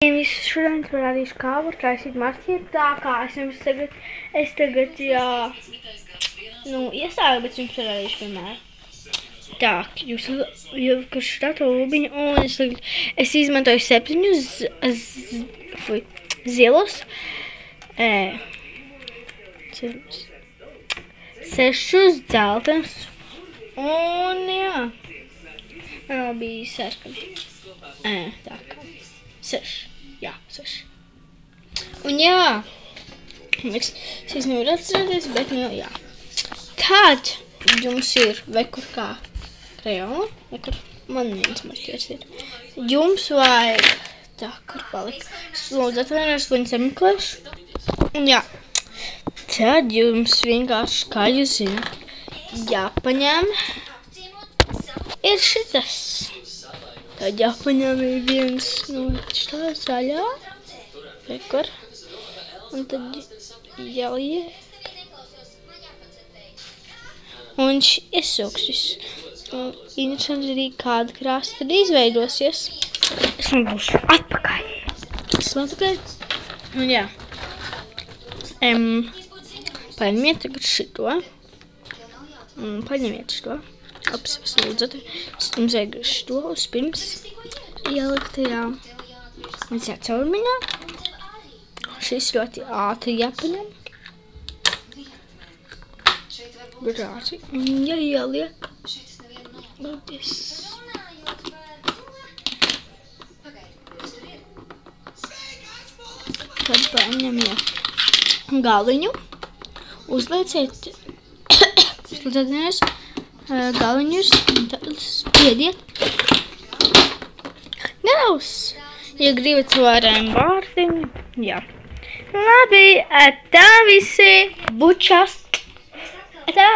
Visu šodien parādīšu, kā var taisīt marķieru tā, kā es jums tagad, jā, iesāku, bet jums parādīšu vienmēr. Tā, jūs ievikaršu tāto lubiņu, un es izmantoju 7 zilus, 6 dzeltenus, un jā, man bija sarkani. Tā kā 6. Jā, 6. Un jā, es nevaru atcerēties, bet jā. Tad jums ir vekur kā krejona, vekur man viens marķieris ir. Jums vajag, tā, kur palika. Lūdzu atvainojos, viņus sameklēšu. Un jā, tad jums vienkārši, kā jūs zināt, jāpaņem ir šitas. Tad jāpaņem ir viens no šitā zaļā, rekur, un tad jāliek. Un iesauks visu. Interesanti arī kāda krāsa tad izveidosies. Es man būšu atpakaļ. Un jā. Paņemiet tagad šito. Paņemiet šito. Apsvas lūdzat. Es jums vajag šito uzpirms ielikt tajā. Visā caurmiņā. Šis ļoti ātri jāpaņem. Grāci. Un jāieliek. Lūdis. Tad paņemiet galiņu. Uzlieciet galiņus, tad spiediet. Nedaudz. Ja gribat varēm vārdiņu, jā. Labi, tā visi bučas. Tā.